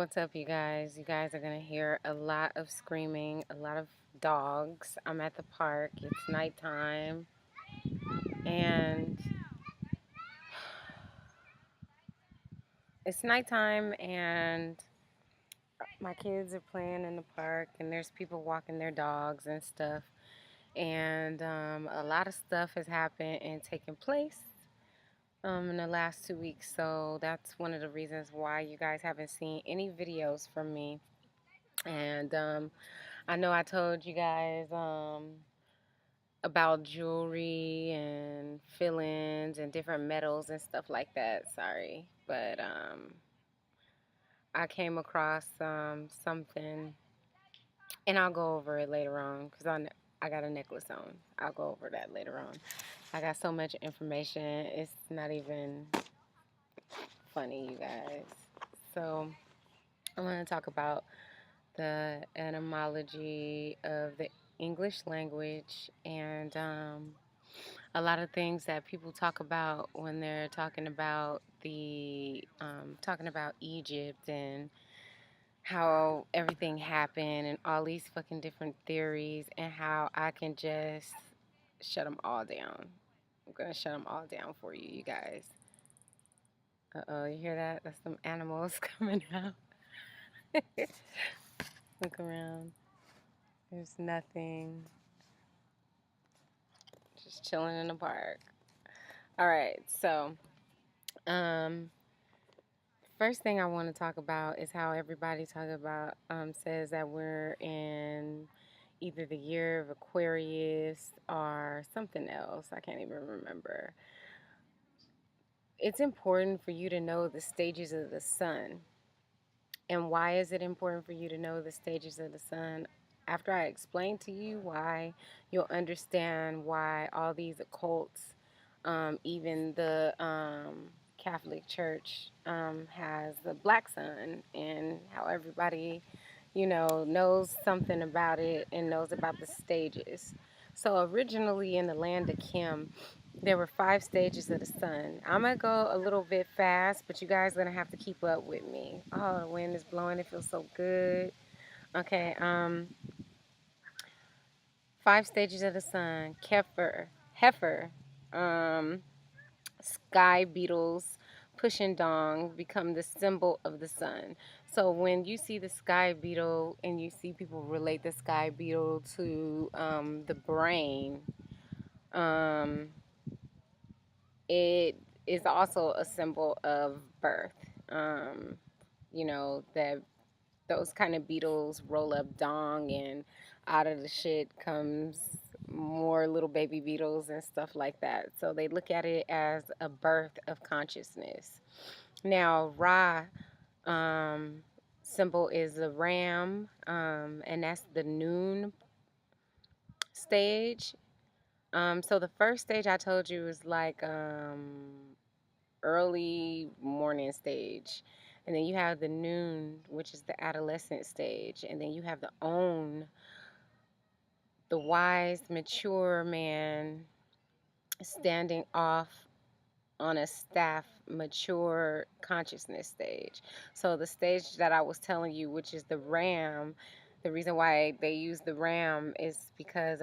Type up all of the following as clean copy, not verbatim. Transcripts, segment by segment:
What's up, you guys? You guys are gonna hear a lot of screaming, a lot of dogs. I'm at the park. It's nighttime, and and my kids are playing in the park, and there's people walking their dogs and stuff. And a lot of stuff has happened and taken place in the last 2 weeks. So that's one of the reasons why you guys haven't seen any videos from me. And I know I told you guys about jewelry and fillings and different metals and stuff like that. Sorry, but I came across something, and I'll go over it later on because I got a necklace on. I'll go over that later on. I got so much information, it's not even funny, you guys. So I want to talk about the etymology of the English language and a lot of things that people talk about when they're talking about Egypt and how everything happened and all these fucking different theories and how I can just shut them all down. I'm gonna shut them all down for you, you guys. Uh-oh, you hear that? That's some animals coming out. Look around. There's nothing. Just chilling in the park. All right, so um, first thing I want to talk about is how everybody says that we're in either the year of Aquarius or something else. I can't even remember. It's important for you to know the stages of the sun. And why is it important for you to know the stages of the sun? After I explain to you why, you'll understand why all these occults, even the Catholic Church, has the black sun, and how everybody, knows something about it and knows about the stages. So originally in the land of Kim, there were 5 stages of the sun. I'm gonna go a little bit fast, but you guys are gonna have to keep up with me. Oh, the wind is blowing. It feels so good. Okay. 5 stages of the sun. Heifer, um, sky beetles, pushing dong become the symbol of the sun. So when you see the sky beetle and you see people relate the sky beetle to the brain, um, it is also a symbol of birth. Um, that those kind of beetles roll up dong, and out of the shit comes more little baby beetles and stuff like that. So they look at it as a birth of consciousness. Now, Ra um, symbol is the ram, and that's the noon stage. So the first stage I told you is like early morning stage. And then you have the noon, which is the adolescent stage. And then you have the own, the wise, mature man standing off on a staff, mature consciousness stage. So the stage that I was telling you, which is the ram, the reason why they use the ram is because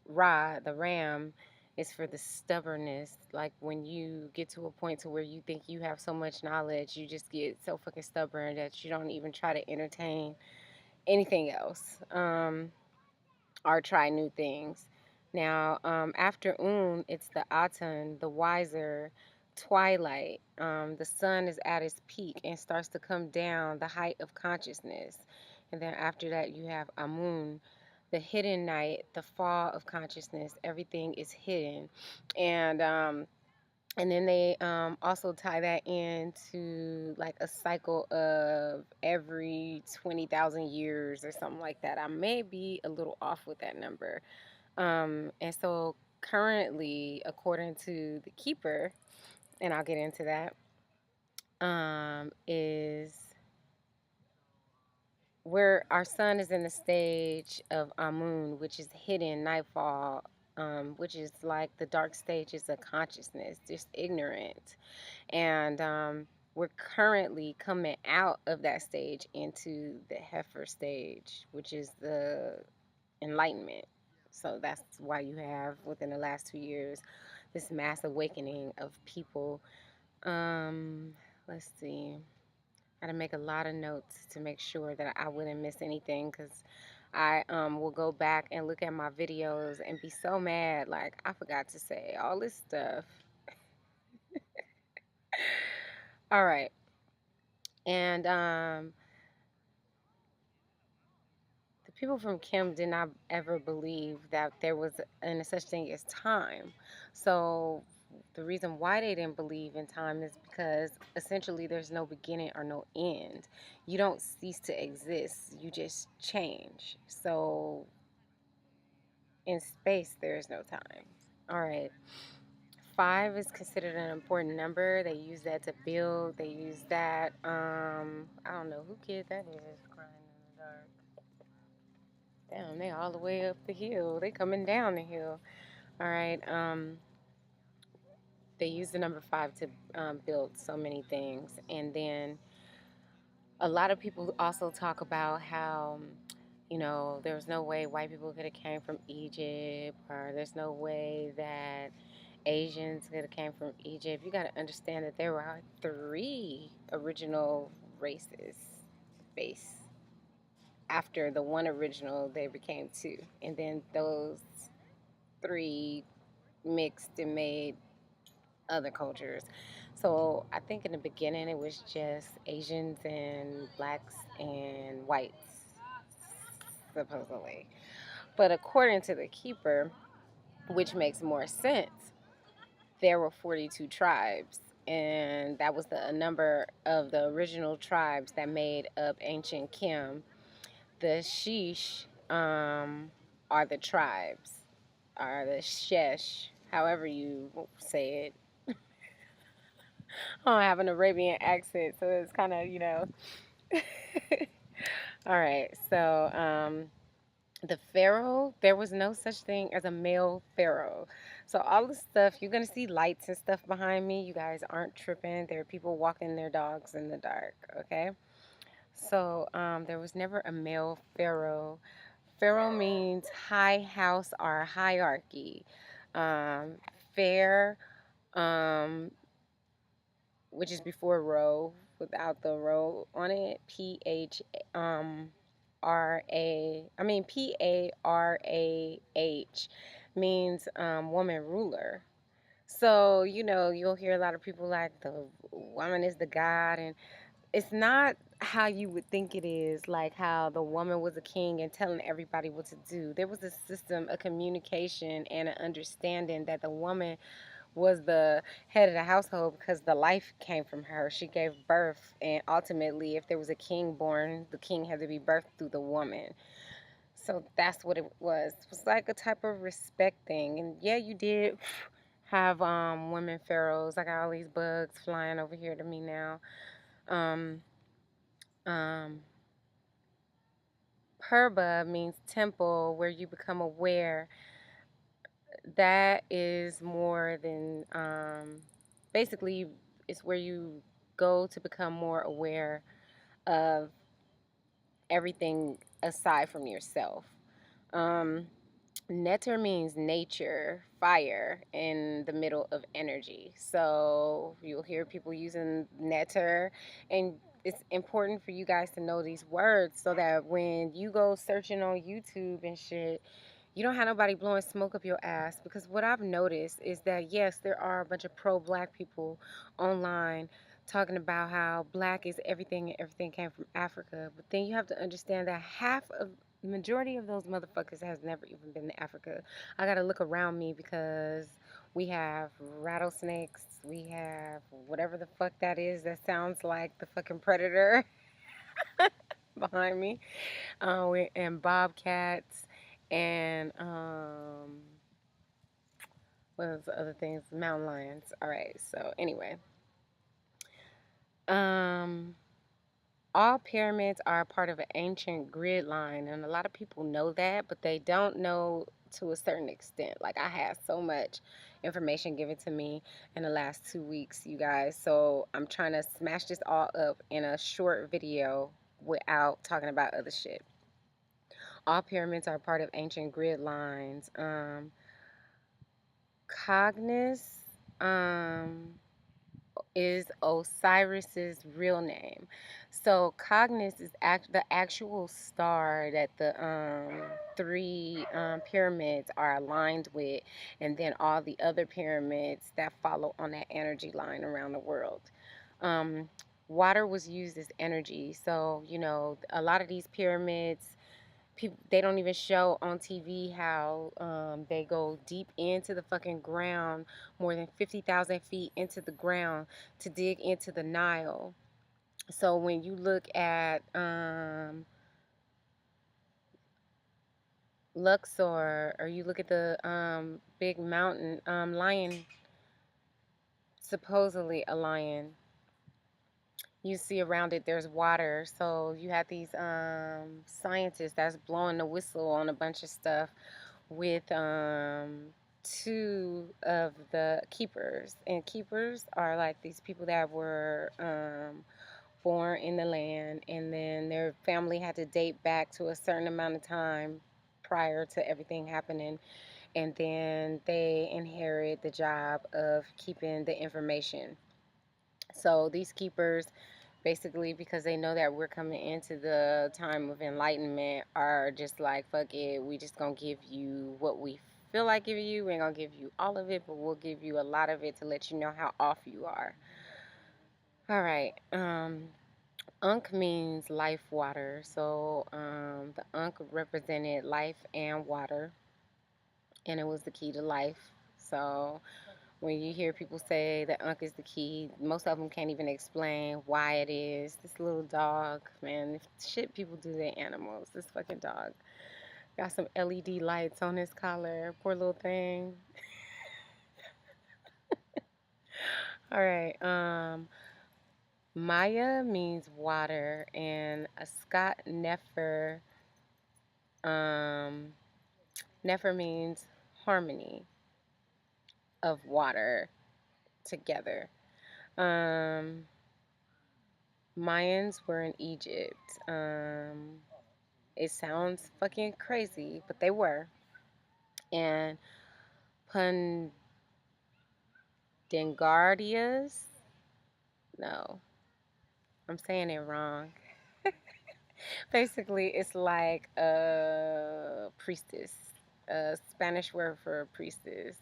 Ra, the ram, is for the stubbornness. Like when you get to a point to where you think you have so much knowledge, you just get so fucking stubborn that you don't even try to entertain anything else, or try new things. Now, after Un, it's the Aten, the wiser twilight. The sun is at its peak and starts to come down, the height of consciousness. And then after that, you have Amun, the hidden night, the fall of consciousness. Everything is hidden. And then they also tie that into like a cycle of every 20,000 years or something like that. I may be a little off with that number. And so currently, according to the keeper, and I'll get into that, is where our sun is in the stage of Amun, which is hidden nightfall, which is like the dark stages of consciousness, just ignorant. And we're currently coming out of that stage into the heifer stage, which is the enlightenment. So that's why you have within the last 2 years this mass awakening of people. Um, let's see. I had to make a lot of notes to make sure that I wouldn't miss anything because I will go back and look at my videos and be so mad like I forgot to say all this stuff. All right. And the people from Kim did not ever believe that there was any such thing as time. So the reason why they didn't believe in time is because essentially there's no beginning or no end. You don't cease to exist, you just change. So in space, there is no time. All right. Five is considered an important number. They use that to build. They use that. I don't know who kid that is crying in the dark. Damn, they all the way up the hill. They coming down the hill. All right. They use the number five to build so many things, and then a lot of people also talk about how, there's no way white people could have came from Egypt, or there's no way that Asians could have came from Egypt. You got to understand that there were three original races base. After the one original, they became two, and then those three mixed and made other cultures. So I think in the beginning it was just Asians and blacks and whites, supposedly. But according to the keeper, which makes more sense, there were 42 tribes. And that was the number of the original tribes that made up ancient Kim. The Shish are the tribes, are the Shesh, however you say it. I don't have an Arabian accent, so it's kind of. All right, so the pharaoh, there was no such thing as a male pharaoh. So all the stuff, you're gonna see lights and stuff behind me. You guys aren't tripping. There are people walking their dogs in the dark. Okay. So there was never a male pharaoh. Pharaoh means high house or hierarchy. Um, Fair, um, which is before row, without the row on it. Parah means woman ruler. So, you'll hear a lot of people like the woman is the god, and it's not how you would think it is, like how the woman was a king and telling everybody what to do. There was a system, a communication, and an understanding that the woman was the head of the household because the life came from her. She gave birth, and ultimately, if there was a king born, the king had to be birthed through the woman. So that's what it was. It was like a type of respect thing. And yeah, you did have women pharaohs. I got all these bugs flying over here to me now. Um, um, Purba means temple, where you become aware. That is more than basically it's where you go to become more aware of everything aside from yourself. Um, Neter means nature, fire in the middle of energy. So you'll hear people using neter, and it's important for you guys to know these words so that when you go searching on YouTube and shit, you don't have nobody blowing smoke up your ass. Because what I've noticed is that, yes, there are a bunch of pro black people online talking about how black is everything and everything came from Africa. But then you have to understand that the majority of those motherfuckers has never even been to Africa. I gotta look around me because we have rattlesnakes, we have whatever the fuck that is that sounds like the fucking predator behind me. And bobcats and what was the other things? Mountain lions. All right. So anyway, um, all pyramids are a part of an ancient grid line, and a lot of people know that, but they don't know to a certain extent. Like I had so much information given to me in the last 2 weeks, you guys. So I'm trying to smash this all up in a short video without talking about other shit. All pyramids are part of ancient grid lines. Cognis is Osiris's real name. So Cognis is the actual star that the three pyramids are aligned with, and then all the other pyramids that follow on that energy line around the world. Um, Water was used as energy. So, you know, a lot of these pyramids, people, they don't even show on TV how they go deep into the fucking ground, more than 50,000 feet into the ground to dig into the Nile. So when you look at Luxor, or you look at the big mountain, lion, supposedly a lion, you see around it there's water. So you have these scientists that's blowing the whistle on a bunch of stuff with two of the keepers. And keepers are like these people that were born in the land, and then their family had to date back to a certain amount of time prior to everything happening, and then they inherit the job of keeping the information. So these keepers, basically, because they know that we're coming into the time of enlightenment, are just like, fuck it, we just gonna give you what we feel like giving you. We ain't gonna give you all of it, but we'll give you a lot of it to let you know how off you are. All right. Ankh means life water. So the Ankh represented life and water, and it was the key to life. So when you hear people say that Ankh is the key, most of them can't even explain why it is. This little dog, man, shit people do to animals. This fucking dog got some LED lights on his collar. Poor little thing. All right. Maya means water, and a Scott Nefer. Nefer means harmony of water together. Um, Mayans were in Egypt. It sounds fucking crazy, but they were. And Pundengardias, no, I'm saying it wrong. Basically, it's like a priestess, a Spanish word for priestess.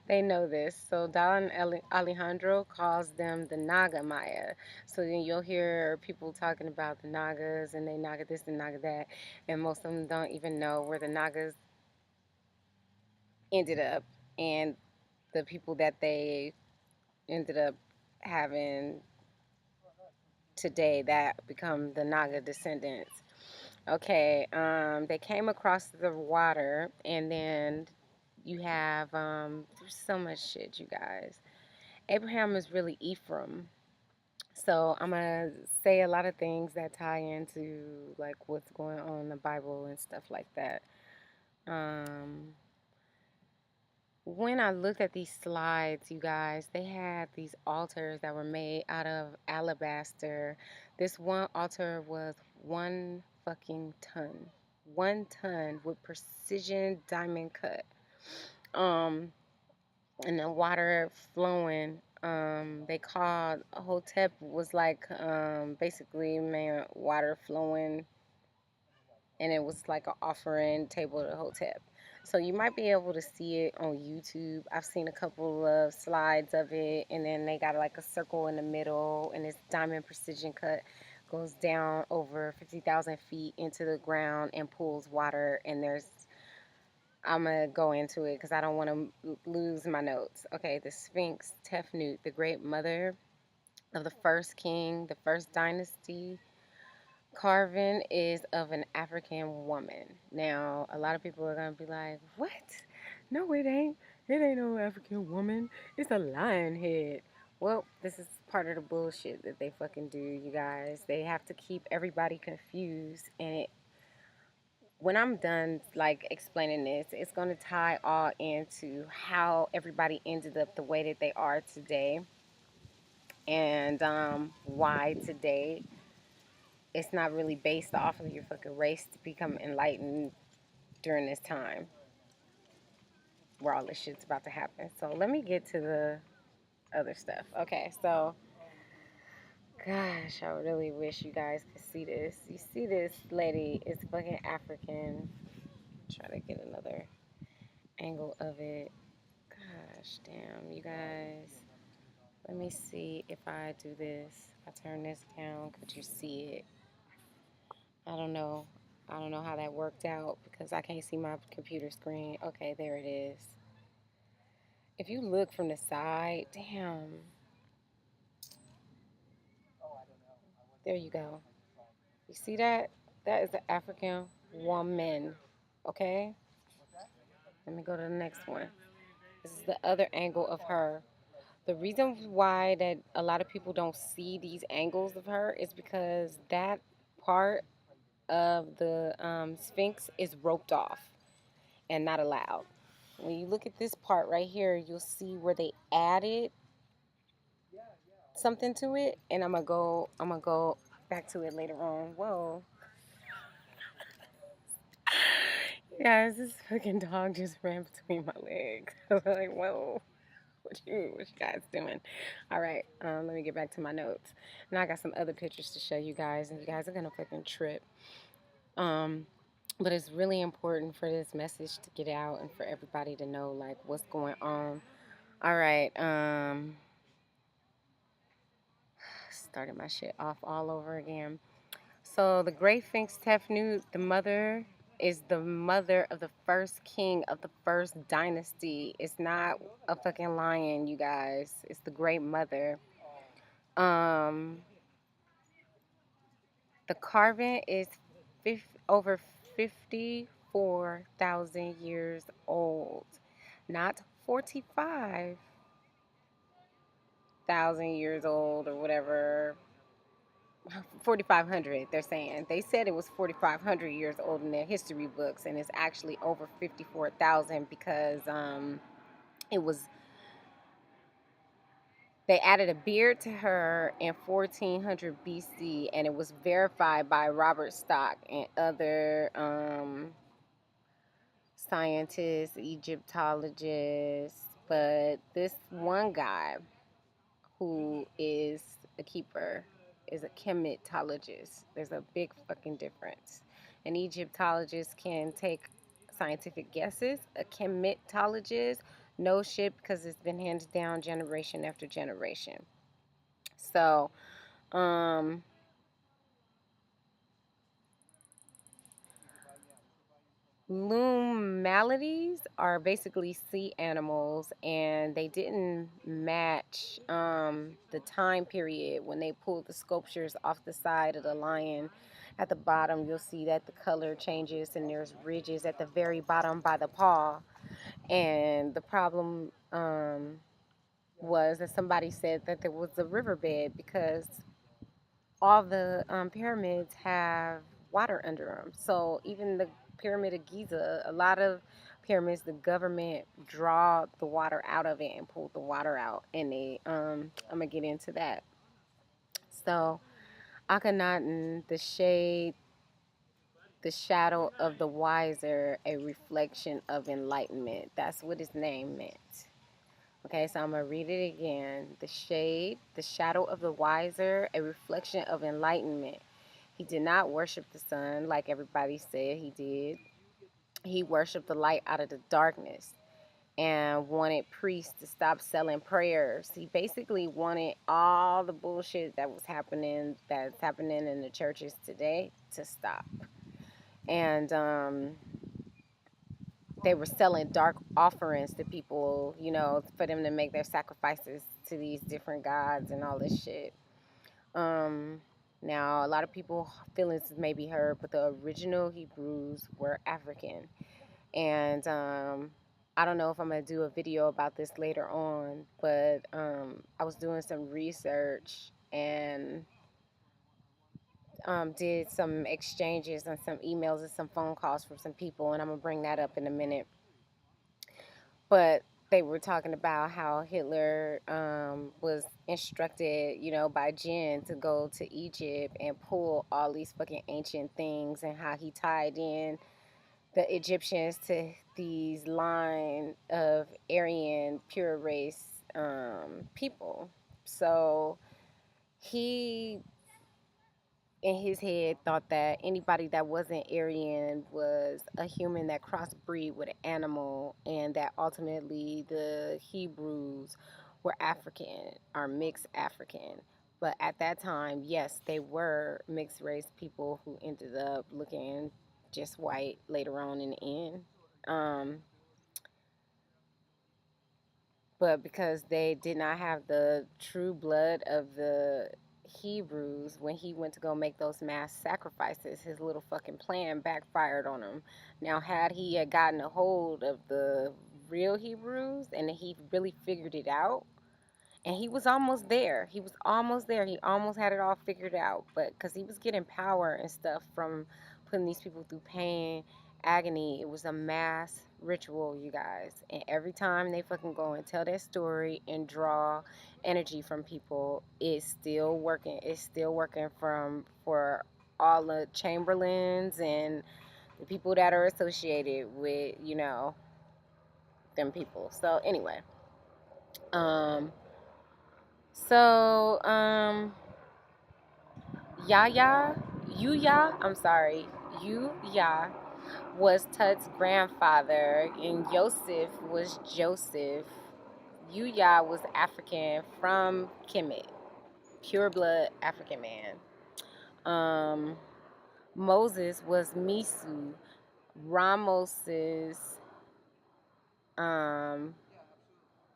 They know this. So Don Alejandro calls them the Naga Maya. So then you'll hear people talking about the Nagas, and they Naga this and Naga that, and most of them don't even know where the Nagas ended up, and the people that they ended up having today that become the Naga descendants. Okay, they came across the water, and then you have there's so much shit, you guys. Abraham is really Ephraim. So I'm gonna say a lot of things that tie into like what's going on in the Bible and stuff like that. When I looked at these slides, you guys, they had these altars that were made out of alabaster. This one altar was 1 fucking ton. 1 ton with precision diamond cut. Um, and the water flowing. They called Hotep was like basically man water flowing, and it was like an offering table to Hotep. So you might be able to see it on YouTube. I've seen a couple of slides of it, and then they got like a circle in the middle, and it's diamond precision cut, goes down over 50,000 feet into the ground and pulls water. And there's, I'm gonna go into it because I don't want to lose my notes. Okay, the Sphinx, Tefnut, the great mother of the first king, the first dynasty. Carving is of an African woman. Now, a lot of people are gonna be like, "What? No, it ain't. It ain't no African woman. It's a lion head." Well, this is part of the bullshit that they fucking do, you guys. They have to keep everybody confused, and when I'm done like explaining this, it's gonna tie all into how everybody ended up the way that they are today, and why today it's not really based off of your fucking race to become enlightened during this time where all this shit's about to happen. So let me get to the other stuff. Okay, so gosh, I really wish you guys could see this. You see this lady is fucking African. Try to get another angle of it. Gosh damn, you guys. Let me see if I do this. If I turn this down, could you see it? I don't know. I don't know how that worked out because I can't see my computer screen. Okay, there it is. If you look from the side, damn. There you go. You see that? That is the African woman. Okay? Let me go to the next one. This is the other angle of her. The reason why that a lot of people don't see these angles of her is because that part of the Sphinx is roped off and not allowed. When you look at this part right here, you'll see where they added something to it, and I'm gonna go back to it later on. Whoa. Guys, this fucking dog just ran between my legs. I was like, whoa. What you guys doing? All right, let me get back to my notes. Now I got some other pictures to show you guys, and you guys are gonna fucking trip. Um, but it's really important for this message to get out and for everybody to know like what's going on. All right, started my shit off all over again. So the Great Sphinx Tefnut, the mother, is the mother of the first king of the first dynasty. It's not a fucking lion, you guys. It's the Great Mother. Um, the carving is over 54,000 years old, not 45,000 years old or whatever. 4,500, they're saying. They said it was 4,500 years old in their history books, and it's actually over 54,000 because it was they added a beard to her in 1400 BC, and it was verified by Robert Stock and other scientists, Egyptologists. But this one guy who is a keeper is a chematologist. There's a big fucking difference. An Egyptologist can take scientific guesses. A chematologist knows shit because it's been handed down generation after generation. So, um, lumalities are basically sea animals, and they didn't match the time period when they pulled the sculptures off the side of the lion. At the bottom, you'll see that the color changes, and there's ridges at the very bottom by the paw. And the problem was that somebody said that there was a riverbed because all the pyramids have water under them. So even the Pyramid of Giza, a lot of pyramids, the government draw the water out of it and pull the water out. And I'm gonna get into that. So Akhenaten, the shade, the shadow of the wiser, a reflection of enlightenment. That's what his name meant. Okay, so I'm going to read it again. The shade, the shadow of the wiser, a reflection of enlightenment. He did not worship the sun like everybody said he did. He worshiped the light out of the darkness and wanted priests to stop selling prayers. He basically wanted all the bullshit that's happening in the churches today to stop. And they were selling dark offerings to people, for them to make their sacrifices to these different gods and all this shit. Now, a lot of people feelings may be hurt, but the original Hebrews were African. And I don't know if I'm going to do a video about this later on, but I was doing some research, and did some exchanges and some emails and some phone calls from some people, and I'm gonna bring that up in a minute. But they were talking about how Hitler was instructed, by Jinn to go to Egypt and pull all these fucking ancient things, and how he tied in the Egyptians to these line of Aryan pure race people. So he in his head thought that anybody that wasn't Aryan was a human that crossbreed with an animal, and that ultimately the Hebrews were African or mixed African. But at that time, yes, they were mixed race people who ended up looking just white later on in the end. Um, but because they did not have the true blood of the Hebrews, when he went to go make those mass sacrifices, his little fucking plan backfired on him. Now, had he had gotten a hold of the real Hebrews and he really figured it out, and he was almost there. He was almost there. He almost had it all figured out. But because he was getting power and stuff from putting these people through pain, agony, it was a mass ritual, you guys. And every time they fucking go and tell their story and draw energy from people, it's still working. It's still working for all the Chamberlains and the people that are associated with, them people. So anyway, um, so Yahya, Yuya, I'm sorry, Yuya was Tut's grandfather, and Yosef was Joseph. Yuya was African from Kemet, pure blood African man. Um, Moses was Misu, Ramos's um,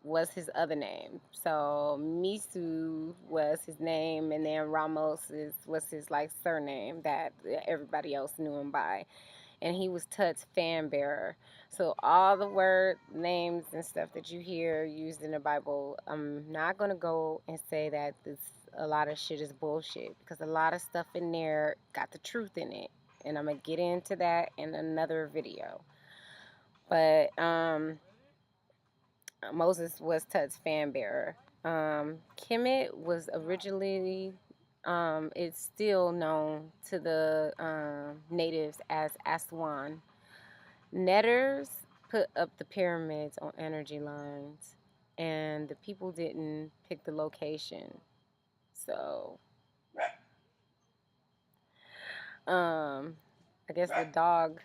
was his other name. So Misu was his name, and then was his like surname that everybody else knew him by. And he was Tut's fan bearer. So all the word names and stuff that you hear used in the Bible, I'm not gonna go and say that a lot of shit is bullshit, because a lot of stuff in there got the truth in it. And I'm gonna get into that in another video. But Moses was Tut's fan bearer. Kemet was originally, it's still known to the natives as Aswan. Netters put up the pyramids on energy lines, and the people didn't pick the location. So, I guess the dog.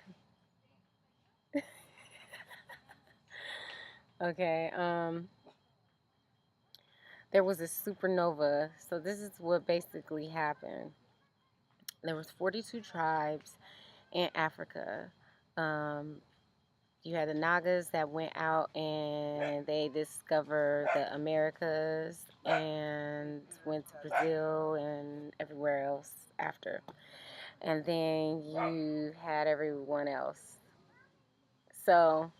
Okay, there was a supernova. So this is what basically happened. There was 42 tribes in Africa. Um, you had the Nagas that went out and they discovered the Americas and went to Brazil and everywhere else after. And then you had everyone else. So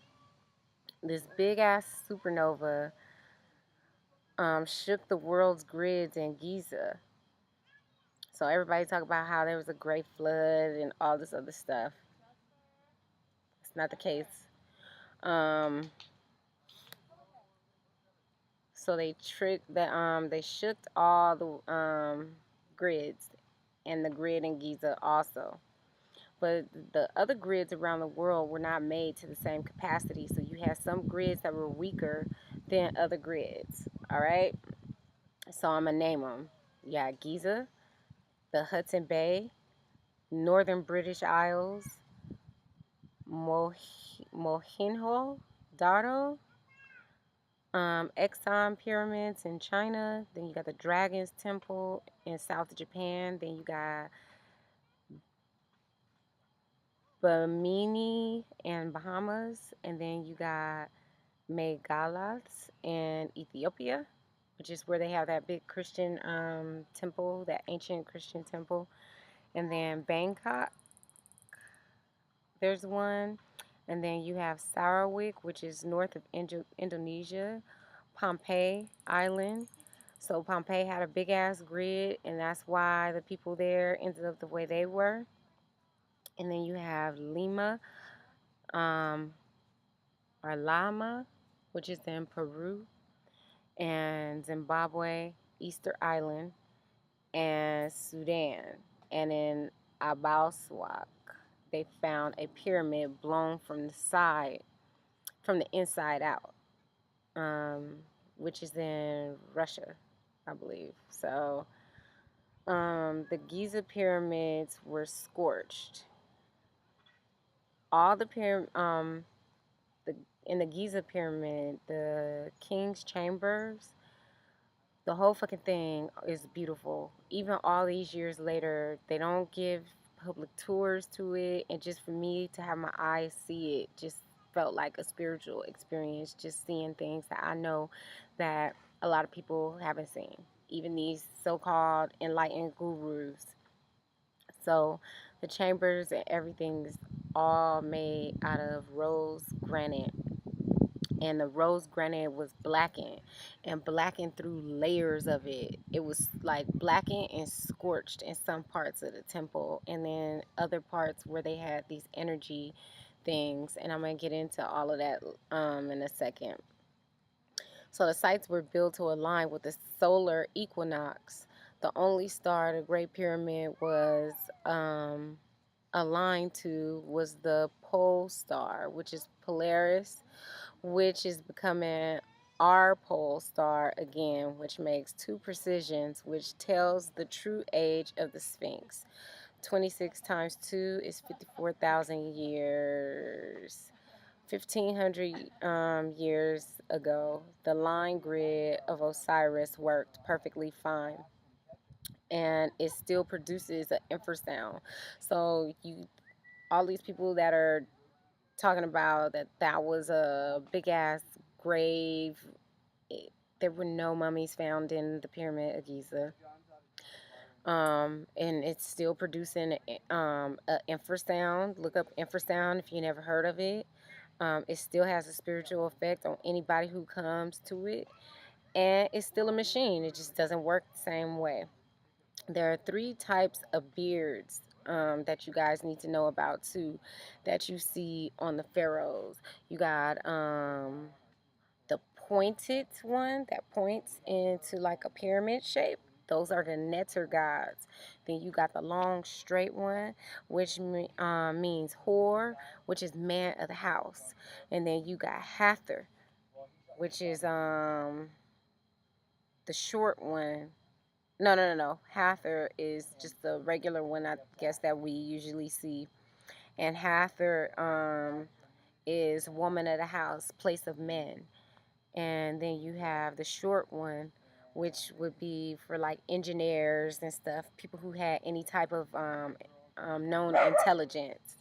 this big ass supernova shook the world's grids in Giza. So everybody talk about how there was a great flood and all this other stuff. It's not the case. Um, so they shook all the grids, and the grid in Giza also. But the other grids around the world were not made to the same capacity. So you had some grids that were weaker than other grids. All right. So I'm gonna name them. Yeah, Giza, the Hudson Bay, Northern British Isles, Mohenjo-Daro, Exxon pyramids in China. Then you got the Dragon's Temple in South Japan. Then you got Bimini in Bahamas. And then you got Megaloth in Ethiopia, which is where they have that big Christian temple, that ancient Christian temple. And then Bangkok, there's one. And then you have Sarawak, which is north of Indonesia, Pompeii Island. So Pompeii had a big ass grid, and that's why the people there ended up the way they were. And then you have Lima, um, or Lama, which is in Peru, and Zimbabwe, Easter Island, and Sudan. And in Abalswak, they found a pyramid blown from the side, from the inside out, um, which is in Russia, I believe. So the Giza pyramids were scorched. All the the in the Giza pyramid, the king's chambers, the whole fucking thing is beautiful. Even all these years later, they don't give public tours to it, and just for me to have my eyes see it just felt like a spiritual experience, just seeing things that I know that a lot of people haven't seen, even these so-called enlightened gurus. So the chambers and everything is all made out of rose granite, and the rose granite was blackened, and blackened through layers of it. It was like blackened and scorched in some parts of the temple, and then other parts where they had these energy things, and I'm going to get into all of that in a second. So the sites were built to align with the solar equinox. The only star the Great Pyramid was aligned to was the pole star, which is Polaris, which is becoming our pole star again, which makes two precisions, which tells the true age of the Sphinx. 26 times 2 is 54,000 years. 1,500 years ago, the line grid of Osiris worked perfectly fine, and it still produces an infrasound. So all these people that are talking about that was a big ass grave. There were no mummies found in the Pyramid of Giza. And it's still producing a infrasound. Look up infrasound if you never heard of it. It still has a spiritual effect on anybody who comes to it, and it's still a machine. It just doesn't work the same way. There are three types of beards that you guys need to know about too, that you see on the pharaohs. You got the pointed one that points into like a pyramid shape. Those are the Neter gods. Then you got the long straight one, which means whore, which is man of the house. And then you got Hathor, which is the short one. No. Hathor is just the regular one, I guess, that we usually see. And Hathor is woman of the house, place of men. And then you have the short one, which would be for like engineers and stuff, people who had any type of known intelligence.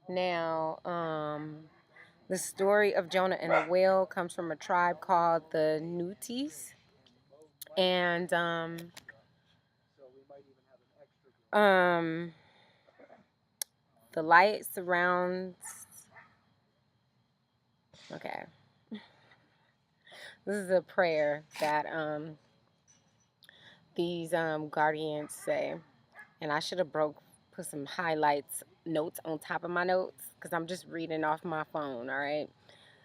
Now, the story of Jonah and the whale comes from a tribe called the Nutis, and um, the light surrounds. Okay, this is a prayer that these guardians say, and I should have put some highlights notes on top of my notes because I'm just reading off my phone. All right.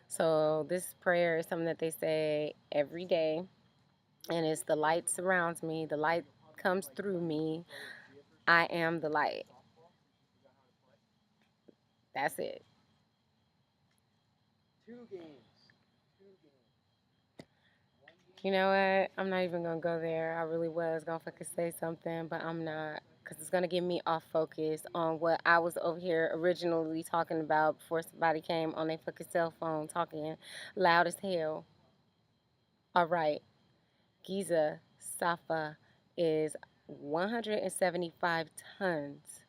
So this prayer is something that they say every day, and it's the light surrounds me, the light comes through me, I am the light. That's it. You know what? I'm not even gonna go there. I really was gonna fucking say something, but I'm not. Because it's gonna get me off focus on what I was over here originally talking about before somebody came on their fucking cell phone talking loud as hell. Alright. Giza Safa is 175 tons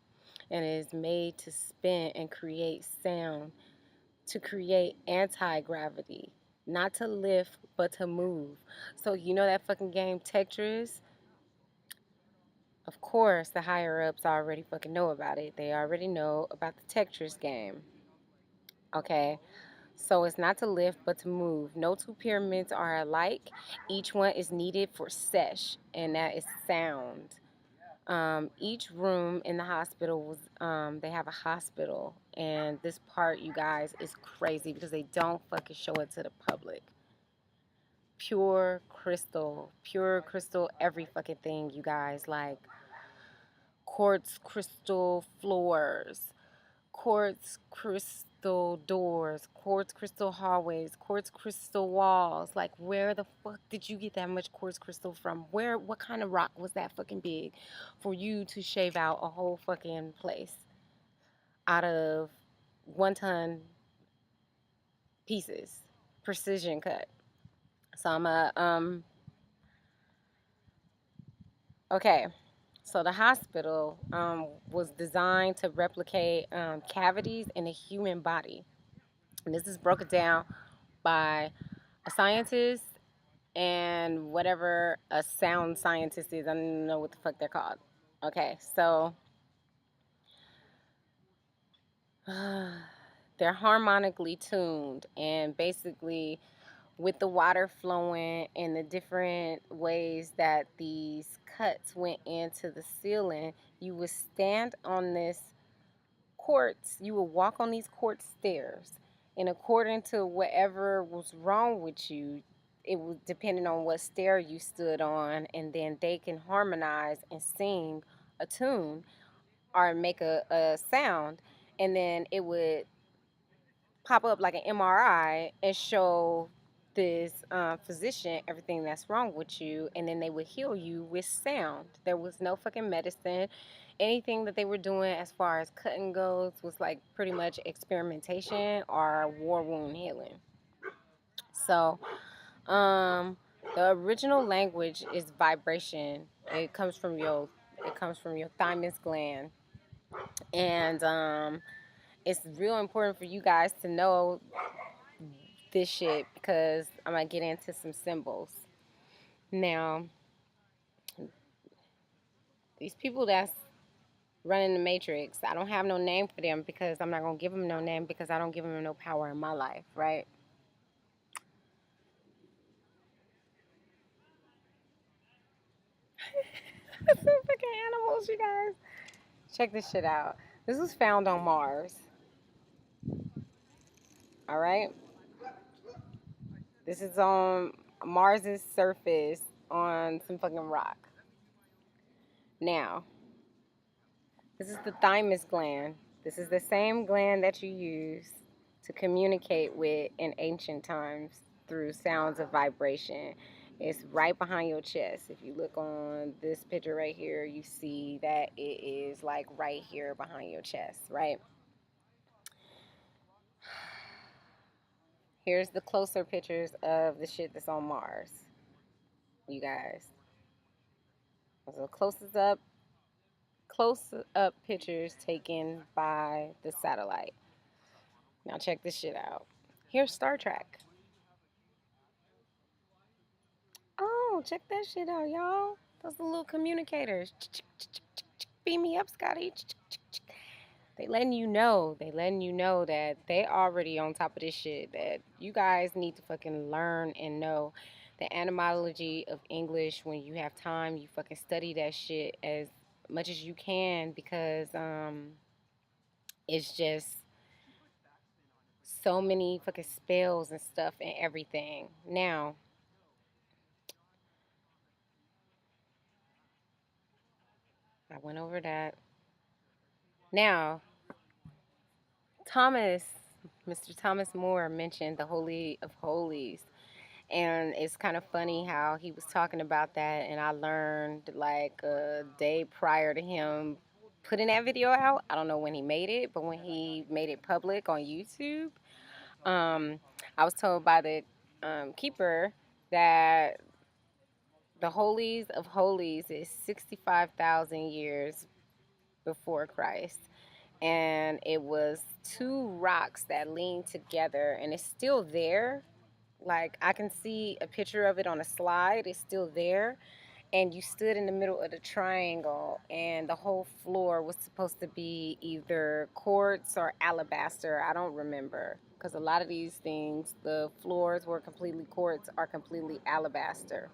and is made to spin and create sound, to create anti-gravity, not to lift but to move. So you know that fucking game Tetris? Of course, the higher ups already fucking know about it. They already know about the Tetris game. Okay, So it's not to lift, but to move. No two pyramids are alike. Each one is needed for sesh, and that is sound. Each room in the hospital was, they have a hospital. And this part, you guys, is crazy because they don't fucking show it to the public. Pure crystal, every fucking thing, you guys. Like quartz crystal floors, quartz crystal doors, quartz crystal hallways, quartz crystal walls. Like, where the fuck did you get that much quartz crystal from? What kind of rock was that fucking big for you to shave out a whole fucking place out of 1 ton pieces? Precision cut. So okay. So the hospital was designed to replicate cavities in a human body. And this is broken down by a scientist and whatever a sound scientist is. I don't know what the fuck they're called. Okay, so they're harmonically tuned, and basically with the water flowing and the different ways that these cuts went into the ceiling, you would stand on this quartz, you would walk on these quartz stairs, and according to whatever was wrong with you, it was depending on what stair you stood on, and then they can harmonize and sing a tune or make a sound, and then it would pop up like an MRI and show this physician everything that's wrong with you, and then they would heal you with sound. There was no fucking medicine. Anything that they were doing as far as cutting goes was like pretty much experimentation or war wound healing. So, the original language is vibration. It comes from your thymus gland, and it's real important for you guys to know this shit because I'm gonna get into some symbols. Now, these people that's running the matrix, I don't have no name for them because I'm not gonna give them no name because I don't give them no power in my life, right? Some fucking animals, you guys. Check this shit out. This was found on Mars. All right. This is on Mars's surface on some fucking rock. Now, this is the thymus gland. This is the same gland that you use to communicate with in ancient times through sounds of vibration. It's right behind your chest. If you look on this picture right here, you see that it is like right here behind your chest, right? Here's the closer pictures of the shit that's on Mars, you guys. So close up pictures taken by the satellite. Now check this shit out. Here's Star Trek. Oh, check that shit out, y'all. Those are the little communicators. Beam me up, Scotty. They letting you know. They letting you know that they already on top of this shit. That you guys need to fucking learn and know the etymology of English. When you have time, you fucking study that shit as much as you can because it's just so many fucking spells and stuff and everything. Now, I went over that. Now, Thomas, Mr. Thomas More mentioned the Holy of Holies. And it's kind of funny how he was talking about that. And I learned like a day prior to him putting that video out. I don't know when he made it, but when he made it public on YouTube, um, I was told by the keeper that the Holies of Holies is 65,000 years before Christ. And it was two rocks that leaned together, and it's still there. Like, I can see a picture of it on a slide. It's still there. And you stood in the middle of the triangle, and the whole floor was supposed to be either quartz or alabaster. I don't remember. because a lot of these things, the floors were completely quartz, are completely alabaster.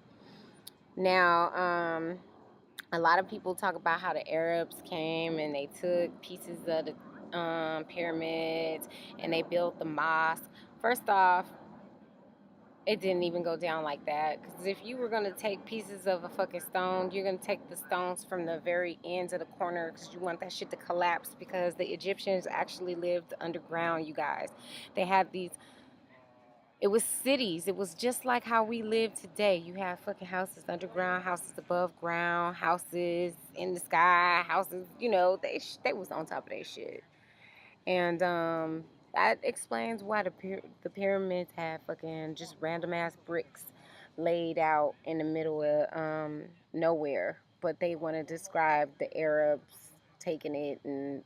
Now, a lot of people talk about how the Arabs came and they took pieces of the pyramids and they built the mosque. First off, it didn't even go down like that. Because if you were going to take pieces of a fucking stone, you're going to take the stones from the very ends of the corner because you want that shit to collapse. Because the Egyptians actually lived underground, you guys. They had these, it was cities. It was just like how we live today. You have fucking houses underground, houses above ground, houses in the sky, houses, they was on top of their shit. And that explains why the pyramids have fucking just random ass bricks laid out in the middle of nowhere. But they want to describe the Arabs taking it and,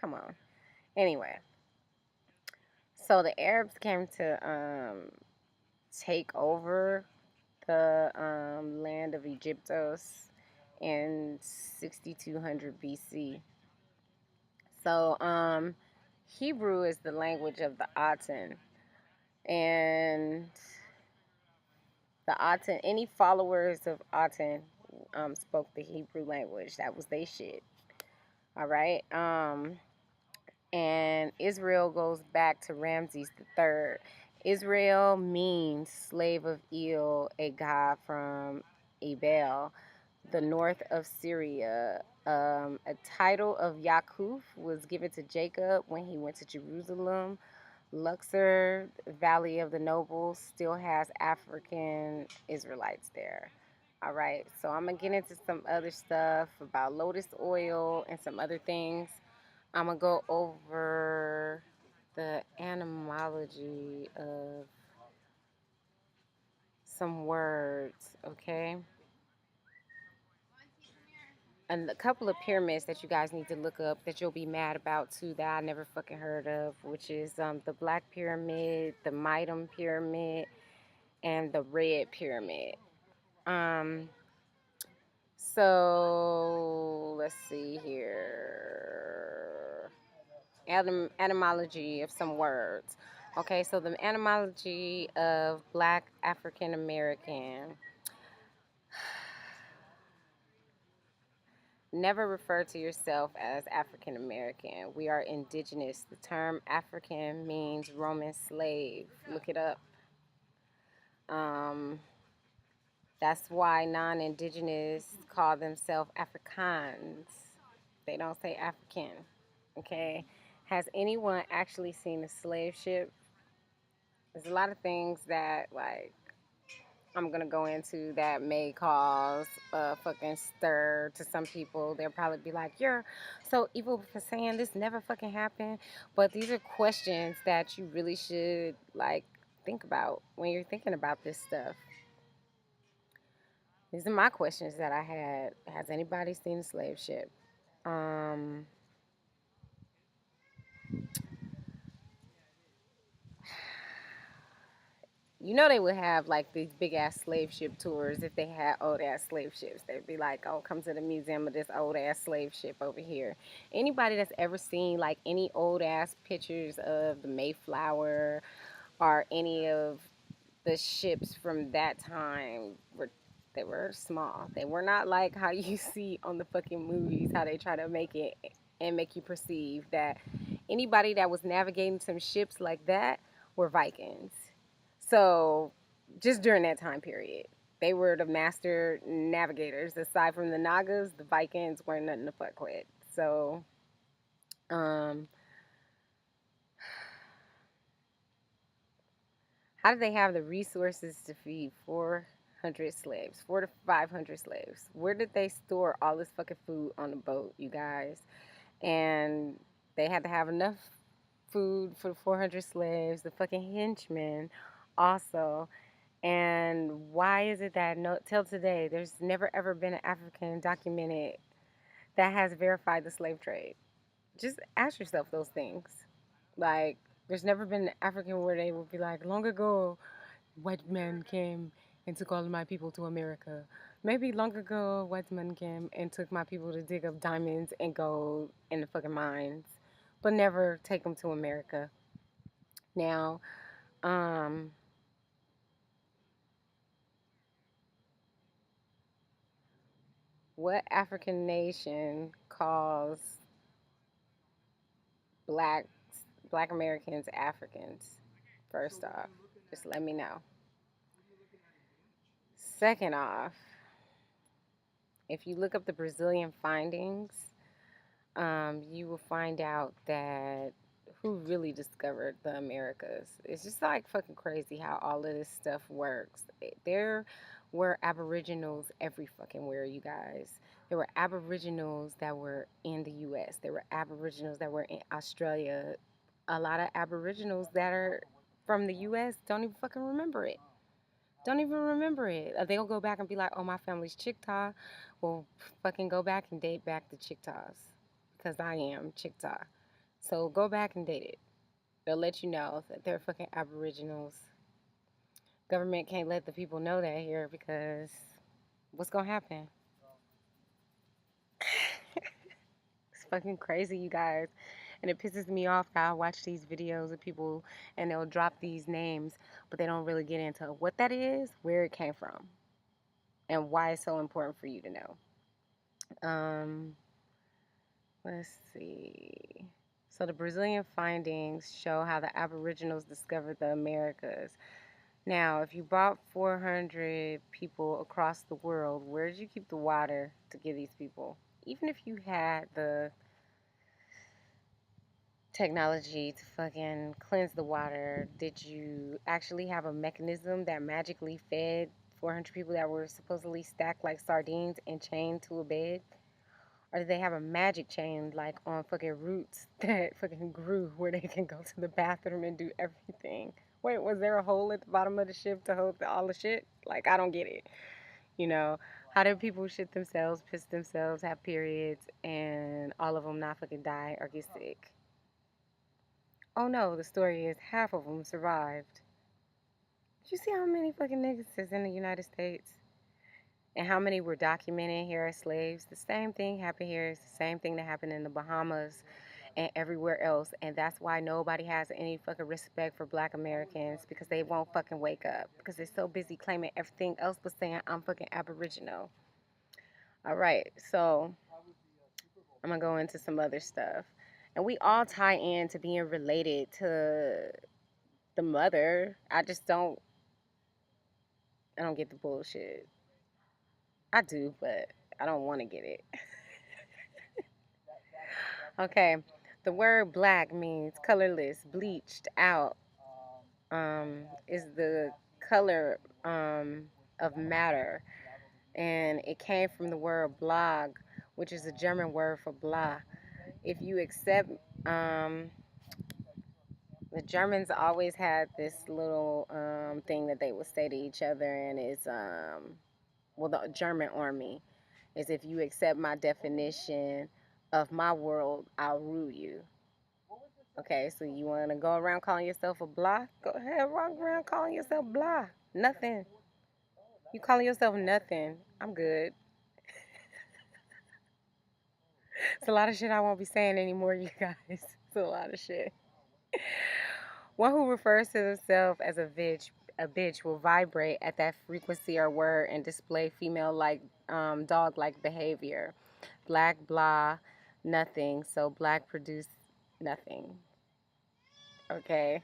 come on. Anyway, so the Arabs came to take over the land of Egyptos in 6200 BC. So, Hebrew is the language of the Aten, and the Aten, any followers of Aten, spoke the Hebrew language. That was their shit. All right. And Israel goes back to Ramses III. Israel means slave of El, a god from Abel, the north of Syria. A title of Yaakov was given to Jacob when he went to Jerusalem. Luxor, Valley of the Nobles, still has African Israelites there. All right, so I'm gonna get into some other stuff about lotus oil and some other things. I'm gonna go over the etymology of some words, okay? And a couple of pyramids that you guys need to look up that you'll be mad about too that I never fucking heard of, which is the Black Pyramid, the Mitam Pyramid, and the Red Pyramid. Um, so let's see here. Etymology of some words. Okay, so the etymology of Black African American. Never refer to yourself as African American. We are indigenous. The term African means Roman slave. Look it up. Um, that's why non indigenous call themselves Afrikaans. They don't say African. Okay? Has anyone actually seen a slave ship? There's a lot of things that, like, I'm gonna go into that may cause a fucking stir to some people. They'll probably be like, "You're so evil for saying this never fucking happened." But these are questions that you really should like think about when you're thinking about this stuff. These are my questions that I had. Has anybody seen a slave ship? Um, they would have like these big ass slave ship tours if they had old ass slave ships. They'd be like, "Oh, come to the museum of this old ass slave ship over here." Anybody that's ever seen like any old ass pictures of the Mayflower or any of the ships from that time they were small. They were not like how you see on the fucking movies, how they try to make it and make you perceive that anybody that was navigating some ships like that were Vikings. So, just during that time period, they were the master navigators. Aside from the Nagas, the Vikings weren't nothing to fuck with. So, um, how did they have the resources to feed 400 slaves, 4 to 500 slaves? Where did they store all this fucking food on the boat, you guys? And they had to have enough food for the 400 slaves, the fucking henchmen also. And why is it that no, till today there's never ever been an African documented that has verified the slave trade? Just ask yourself those things. Like, there's never been an African where they would be like, long ago, white men came and took all of my people to America. Maybe long ago, white men came and took my people to dig up diamonds and gold in the fucking mines, but never take them to America. Now, what African nation calls black black Americans Africans? First off, just let me know. Second off, if you look up the Brazilian findings, you will find out that who really discovered the Americas. It's just like fucking crazy how all of this stuff works. There were Aboriginals every fucking where, you guys. There were Aboriginals that were in the US. There were Aboriginals that were in Australia. A lot of Aboriginals that are from the US don't even fucking remember it. Don't even remember it. They'll go back and be like, oh, my family's Chickaw. Well, fucking go back and date back the Chickaws. Because I am Chickaw. So go back and date it. They'll let you know that they're fucking Aboriginals. Government can't let the people know that here because what's going to happen? It's fucking crazy, you guys. And it pisses me off that I watch these videos of people and they'll drop these names, but they don't really get into what that is, where it came from, and why it's so important for you to know. Let's see. So the Brazilian findings show how the Aboriginals discovered the Americas. Now, if you brought 400 people across the world, where did you keep the water to give these people? Even if you had the technology to fucking cleanse the water, did you actually have a mechanism that magically fed 400 people that were supposedly stacked like sardines and chained to a bed? Or do they have a magic chain like on fucking roots that fucking grew where they can go to the bathroom and do everything? Wait, was there a hole at the bottom of the ship to hold all the shit? Like, I don't get it. You know, how do people shit themselves, piss themselves, have periods, and all of them not fucking die or get sick? Oh no, the story is half of them survived. Did you see how many fucking niggas is in the United States? And how many were documented here as slaves? The same thing happened here. It's the same thing that happened in the Bahamas and everywhere else. And that's why nobody has any fucking respect for black Americans, because they won't fucking wake up. Because they're so busy claiming everything else but saying I'm fucking Aboriginal. All right, so I'm going to go into some other stuff. And we all tie in to being related to the mother. I don't get the bullshit. I do, but I don't want to get it. Okay, the word black means colorless, bleached out. Is the color of matter, and it came from the word blog, which is a German word for blah. If you accept, the Germans always had this little thing that they would say to each other, and it's well, the German army is, if you accept my definition of my world, I'll rule you. Okay, so you want to go around calling yourself a blah? Go ahead, walk around calling yourself blah. Nothing. You calling yourself nothing. I'm good. It's a lot of shit I won't be saying anymore, you guys. It's a lot of shit. One who refers to themselves as a bitch will vibrate at that frequency or word and display female like dog like behavior. Black blah nothing. So black produce nothing. Okay.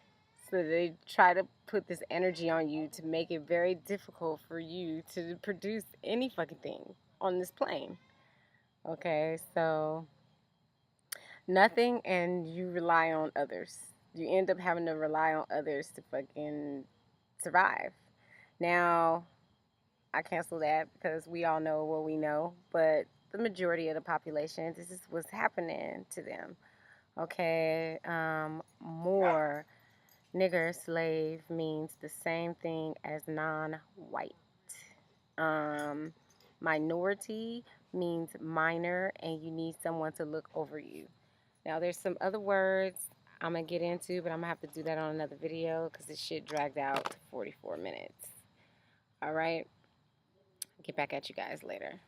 So they try to put this energy on you to make it very difficult for you to produce any fucking thing on this plane. Okay, so nothing, and you rely on others. You end up having to rely on others to fucking survive. Now, I cancel that because we all know what we know, but the majority of the population, this is what's happening to them. Okay, more nigger slave means the same thing as non-white. Um, minority means minor, and you need someone to look over you. Now, there's some other words I'm going to get into, but I'm going to have to do that on another video because this shit dragged out to 44 minutes. All right? Get back at you guys later.